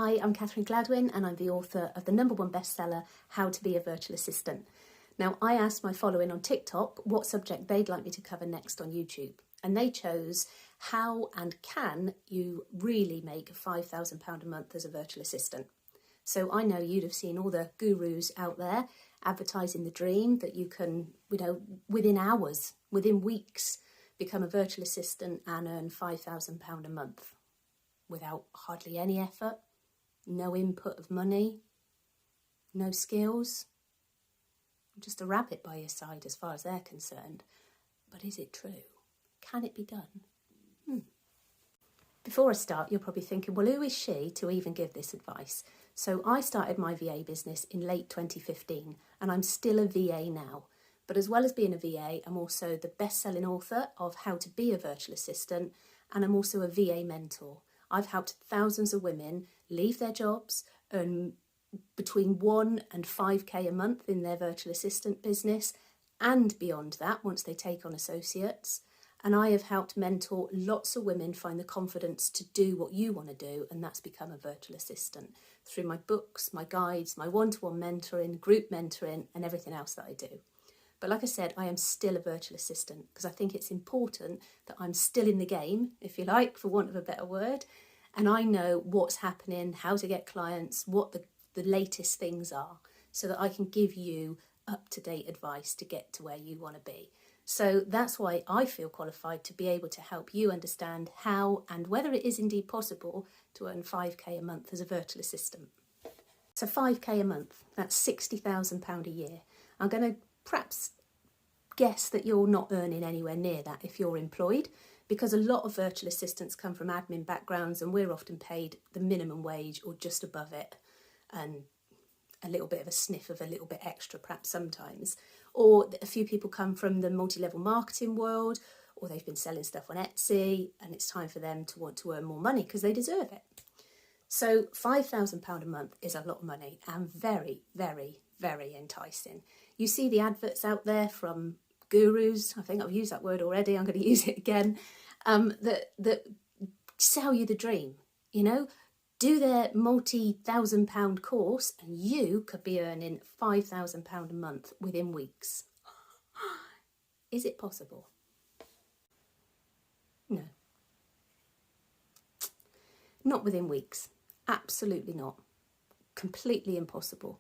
Hi, I'm Catherine Gladwyn and I'm the author of the #1 bestseller, How to Be a Virtual Assistant. Now, I asked my following on TikTok what subject they'd like me to cover next on YouTube, and they chose how and can you really make £5,000 a month as a virtual assistant. So I know you'd have seen all the gurus out there advertising the dream that you can, within hours, within weeks, become a virtual assistant and earn £5,000 a month without hardly any effort. No input of money, no skills, just a rabbit by your side as far as they're concerned. But is it true? Can it be done? Before I start, you're probably thinking, well, who is she to even give this advice? So I started my VA business in late 2015 and I'm still a VA now. But as well as being a VA, I'm also the best-selling author of How to Be a Virtual Assistant, and I'm also a VA mentor. I've helped thousands of women leave their jobs, earn between 1 and 5k a month in their virtual assistant business, and beyond that once they take on associates. And I have helped mentor lots of women find the confidence to do what you want to do, and that's become a virtual assistant through my books, my guides, my one-to-one mentoring, group mentoring, and everything else that I do. But like I said, I am still a virtual assistant because I think it's important that I'm still in the game, if you like, for want of a better word. And I know what's happening, how to get clients, what the latest things are, so that I can give you up-to-date advice to get to where you want to be. So that's why I feel qualified to be able to help you understand how and whether it is indeed possible to earn 5k a month as a virtual assistant. So 5k a month, that's £60,000 a year. I'm going to perhaps guess that you're not earning anywhere near that if you're employed, because a lot of virtual assistants come from admin backgrounds and we're often paid the minimum wage or just above it, and a little bit of a sniff of a little bit extra perhaps sometimes. Or a few people come from the multi-level marketing world, or they've been selling stuff on Etsy and it's time for them to want to earn more money because they deserve it. So £5,000 a month is a lot of money and very, very, very enticing. You see the adverts out there from gurus, I think I've used that word already, I'm going to use it again, that sell you the dream, do their multi-thousand-pound course and you could be earning £5,000 a month within weeks. Is it possible? No. Not within weeks. Absolutely not. Completely impossible.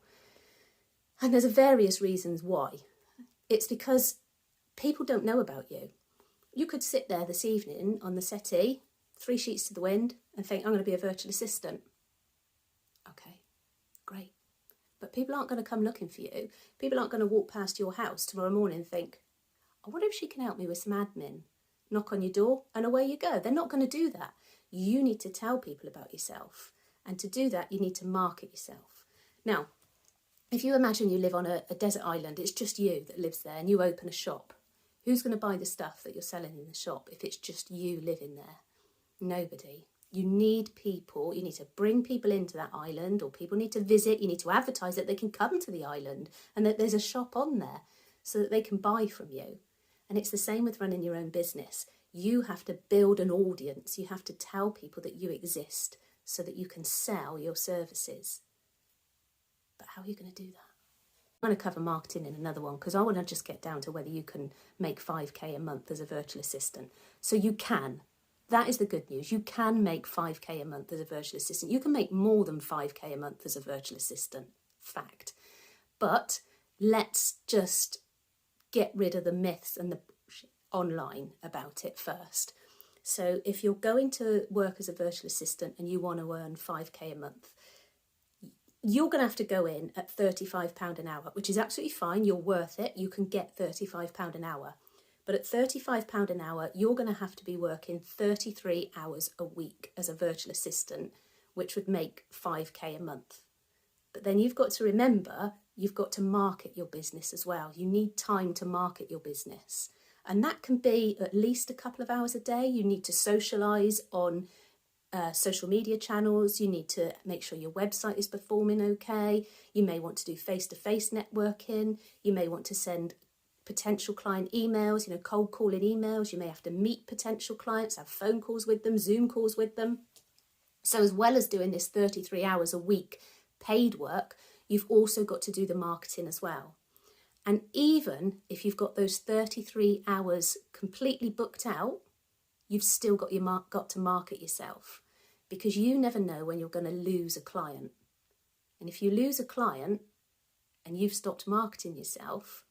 And there's various reasons why. It's because people don't know about you. You could sit there this evening on the settee, 3 sheets to the wind, and think, I'm going to be a virtual assistant. Okay, great. But people aren't going to come looking for you. People aren't going to walk past your house tomorrow morning and think, I wonder if she can help me with some admin. Knock on your door and away you go. They're not going to do that. You need to tell people about yourself. And to do that, you need to market yourself. Now, if you imagine you live on a desert island, it's just you that lives there, and you open a shop. Who's going to buy the stuff that you're selling in the shop if it's just you living there? Nobody. You need people, you need to bring people into that island, or people need to visit, you need to advertise that they can come to the island and that there's a shop on there so that they can buy from you. And it's the same with running your own business. You have to build an audience, you have to tell people that you exist so that you can sell your services. But how are you going to do that? I'm going to cover marketing in another one because I want to just get down to whether you can make 5k a month as a virtual assistant. So you can. That is the good news. You can make 5k a month as a virtual assistant. You can make more than 5k a month as a virtual assistant. Fact. But let's just get rid of the myths and the online about it first. So if you're going to work as a virtual assistant and you want to earn 5k a month, you're going to have to go in at £35 an hour, which is absolutely fine. You're worth it. You can get £35 an hour. But at £35 an hour, you're going to have to be working 33 hours a week as a virtual assistant, which would make 5k a month. But then you've got to remember, you've got to market your business as well. You need time to market your business. And that can be at least a couple of hours a day. You need to socialise on social media channels. You need to make sure your website is performing okay. You may want to do face-to-face networking. You may want to send potential client emails, cold calling emails. You may have to meet potential clients, have phone calls with them, Zoom calls with them. So as well as doing this 33 hours a week paid work, you've also got to do the marketing as well. And even if you've got those 33 hours completely booked out, you've still got got to market yourself, because you never know when you're going to lose a client. And if you lose a client and you've stopped marketing yourself,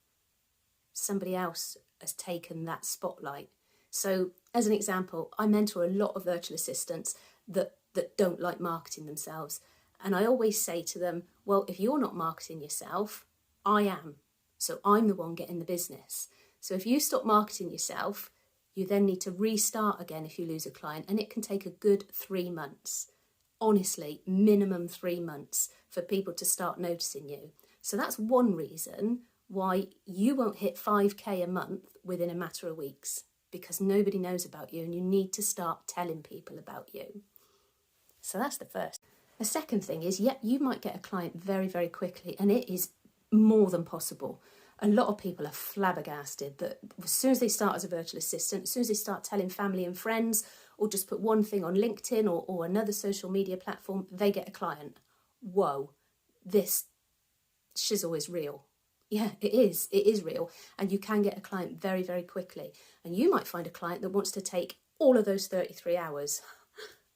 somebody else has taken that spotlight. So as an example, I mentor a lot of virtual assistants that don't like marketing themselves. And I always say to them, well, if you're not marketing yourself, I am. So I'm the one getting the business. So if you stop marketing yourself, you then need to restart again if you lose a client. And it can take a good 3 months. Honestly, minimum 3 months for people to start noticing you. So that's one reason why you won't hit 5k a month within a matter of weeks, because nobody knows about you and you need to start telling people about you. So that's the first. The second thing is, you might get a client very, very quickly, and it is more than possible. A lot of people are flabbergasted that as soon as they start as a virtual assistant, as soon as they start telling family and friends, or just put one thing on LinkedIn or another social media platform, they get a client. Whoa, this shizzle is real. Yeah, it is real. And you can get a client very, very quickly. And you might find a client that wants to take all of those 33 hours.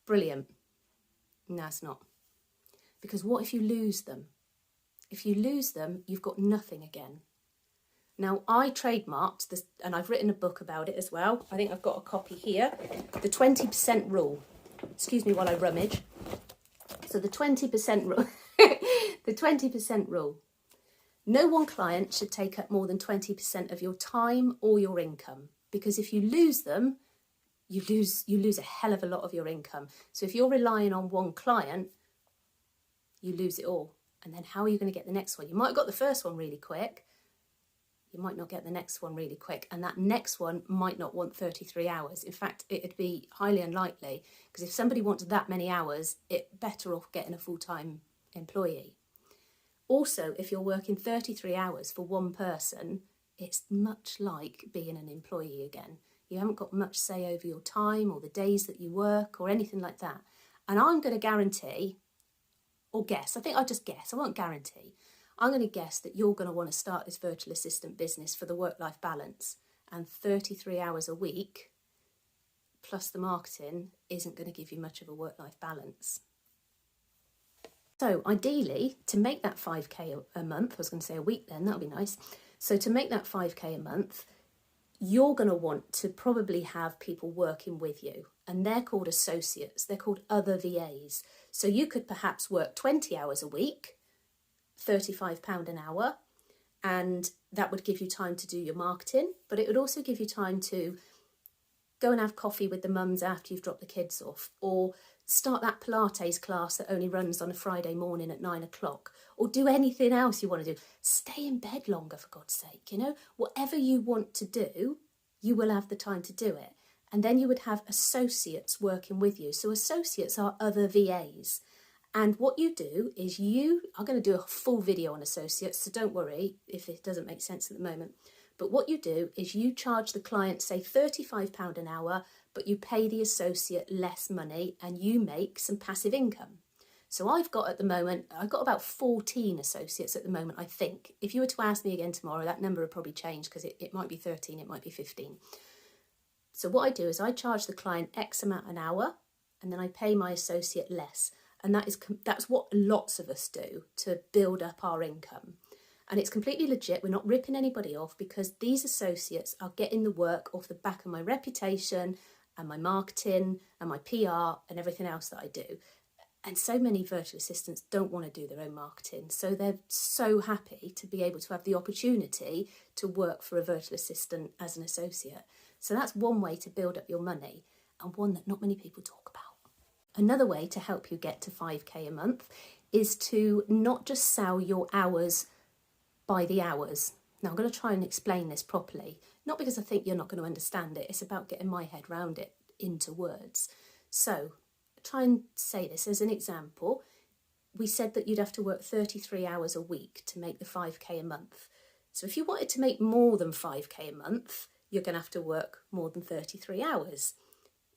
Brilliant. No, it's not. Because what if you lose them? If you lose them, you've got nothing again. Now, I trademarked this, and I've written a book about it as well. I think I've got a copy here. The 20% rule. Excuse me while I rummage. So the 20% rule. The 20% rule. No one client should take up more than 20% of your time or your income, because if you lose them, you lose a hell of a lot of your income. So if you're relying on one client, you lose it all. And then how are you going to get the next one? You might have got the first one really quick. You might not get the next one really quick. And that next one might not want 33 hours. In fact, it'd be highly unlikely, because if somebody wants that many hours, it's better off getting a full-time employee. Also, if you're working 33 hours for one person, it's much like being an employee again. You haven't got much say over your time or the days that you work or anything like that. And I'm going to guarantee, or guess, I think I'll just guess, I won't guarantee, I'm going to guess that you're going to want to start this virtual assistant business for the work-life balance. And 33 hours a week, plus the marketing, isn't going to give you much of a work-life balance. So ideally, to make that 5k a month, I was going to say a week then, that'll be nice. So to make that 5k a month, you're going to want to probably have people working with you, and they're called associates. They're called other VAs. So you could perhaps work 20 hours a week, £35 an hour, and that would give you time to do your marketing, but it would also give you time to go and have coffee with the mums after you've dropped the kids off, or start that Pilates class that only runs on a Friday morning at 9 o'clock, or do anything else you want to do. Stay in bed longer, for God's sake, you know. Whatever you want to do, you will have the time to do it. And then you would have associates working with you. So associates are other VAs. And what you do is I'm going to do a full video on associates, so don't worry if it doesn't make sense at the moment. But what you do is you charge the client, say £35 an hour, but you pay the associate less money and you make some passive income. So I've got about 14 associates at the moment, I think. If you were to ask me again tomorrow, that number would probably change, because it might be 13, it might be 15. So what I do is I charge the client X amount an hour, and then I pay my associate less. And that's what lots of us do to build up our income. And it's completely legit. We're not ripping anybody off, because these associates are getting the work off the back of my reputation and my marketing and my PR and everything else that I do. And so many virtual assistants don't want to do their own marketing. So they're so happy to be able to have the opportunity to work for a virtual assistant as an associate. So that's one way to build up your money, and one that not many people talk about. Another way to help you get to 5k a month is to not just sell your hours by the hours. Now, I'm going to try and explain this properly, not because I think you're not going to understand it. It's about getting my head around it into words. So try and say this as an example. We said that you'd have to work 33 hours a week to make the 5k a month. So if you wanted to make more than 5k a month, you're going to have to work more than 33 hours.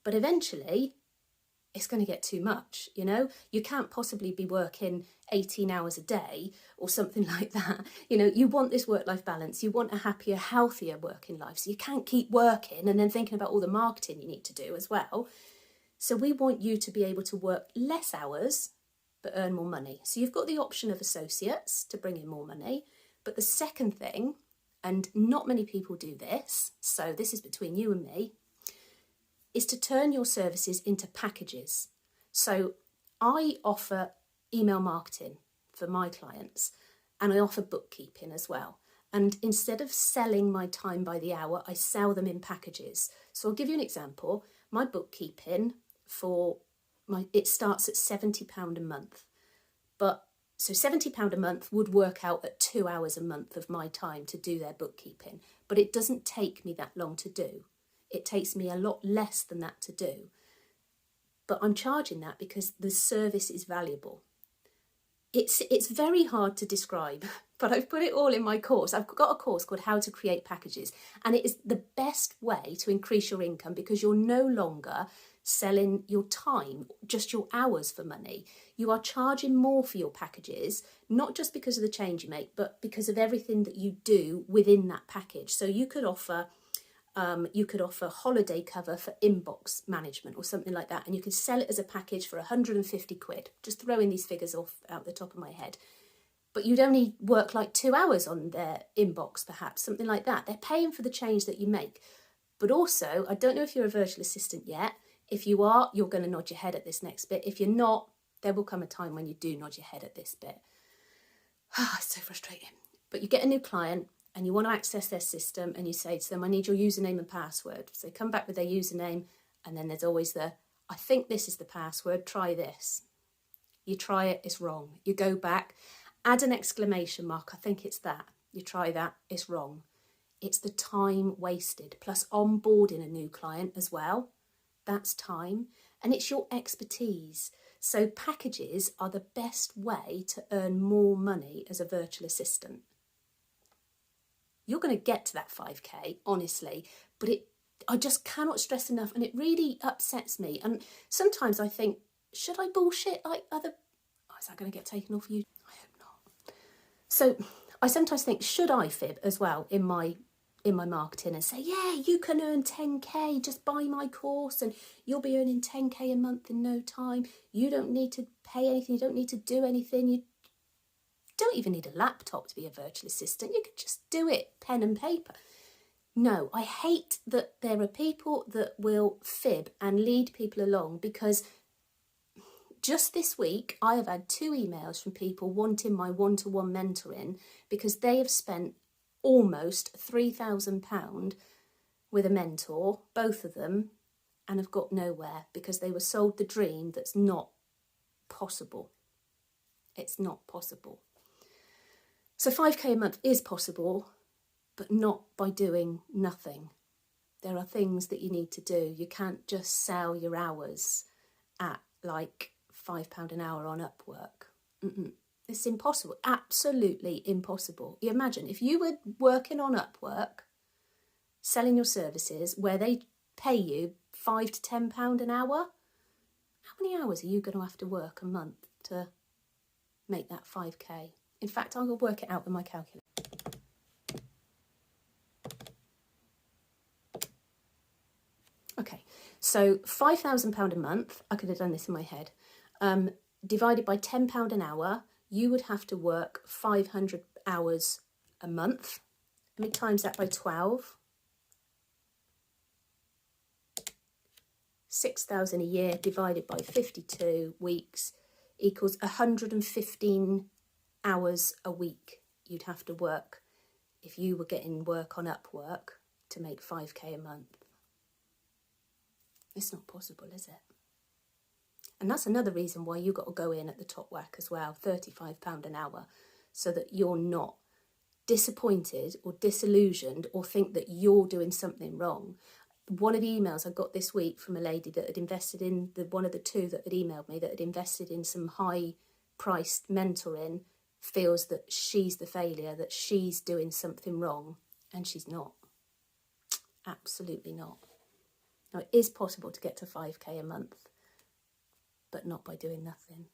But eventually, it's going to get too much, you know? You can't possibly be working 18 hours a day or something like that. You know, you want this work-life balance. You want a happier, healthier working life. So you can't keep working and then thinking about all the marketing you need to do as well. So we want you to be able to work less hours but earn more money. So you've got the option of associates to bring in more money. But the second thing, and not many people do this, so this is between you and me, is to turn your services into packages. So I offer email marketing for my clients, and I offer bookkeeping as well. And instead of selling my time by the hour, I sell them in packages. So I'll give you an example. My bookkeeping it starts at £70 a month. But so £70 a month would work out at 2 hours a month of my time to do their bookkeeping. But it doesn't take me that long to do. It takes me a lot less than that to do. But I'm charging that because the service is valuable. It's very hard to describe, but I've put it all in my course. I've got a course called How to Create Packages, and it is the best way to increase your income because you're no longer selling your time, just your hours for money. You are charging more for your packages, not just because of the change you make, but because of everything that you do within that package. So you could offer holiday cover for inbox management or something like that, and you could sell it as a package for 150 quid. Just throwing these figures off out the top of my head. But you'd only work like 2 hours on their inbox, perhaps, something like that. They're paying for the change that you make. But also, I don't know if you're a virtual assistant yet. If you are, you're going to nod your head at this next bit. If you're not, there will come a time when you do nod your head at this bit. It's so frustrating. But you get a new client, and you want to access their system, and you say to them, I need your username and password. So they come back with their username, and then there's always I think this is the password, try this. You try it, it's wrong. You go back, add an exclamation mark, I think it's that. You try that, it's wrong. It's the time wasted, plus onboarding a new client as well. That's time, and it's your expertise. So packages are the best way to earn more money as a virtual assistant. You're going to get to that 5k, honestly, but I just cannot stress enough, and it really upsets me. And sometimes I think, should I bullshit like other... Oh, is that going to get taken off you? I hope not. So I sometimes think, should I fib as well in my marketing and say, yeah, you can earn 10k, just buy my course and you'll be earning 10k a month in no time. You don't need to pay anything, you don't need to do anything, you don't even need a laptop to be a virtual assistant. You can just do it, pen and paper. No, I hate that there are people that will fib and lead people along, because just this week I have had 2 emails from people wanting my one-to-one mentoring because they have spent almost £3,000 with a mentor, both of them, and have got nowhere because they were sold the dream that's not possible. It's not possible. So 5k a month is possible, but not by doing nothing. There are things that you need to do. You can't just sell your hours at like £5 an hour on Upwork. It's impossible, absolutely impossible. You imagine if you were working on Upwork, selling your services where they pay you £5 to £10 an hour, how many hours are you going to have to work a month to make that 5k? In fact, I'll work it out with my calculator. Okay, so £5,000 a month, I could have done this in my head, divided by £10 an hour, you would have to work 500 hours a month. Let me times that by 12. 6,000 a year divided by 52 weeks equals 115 hours a week you'd have to work if you were getting work on Upwork to make 5k a month. It's not possible, is it? And that's another reason why you got to go in at the top whack as well, £35 an hour, so that you're not disappointed or disillusioned or think that you're doing something wrong. One of the emails I got this week from a lady that had invested in, one of the 2 that had emailed me, that had invested in some high-priced mentoring, feels that she's the failure, that she's doing something wrong, and she's not. Absolutely not. Now, it is possible to get to 5k a month. but not by doing nothing.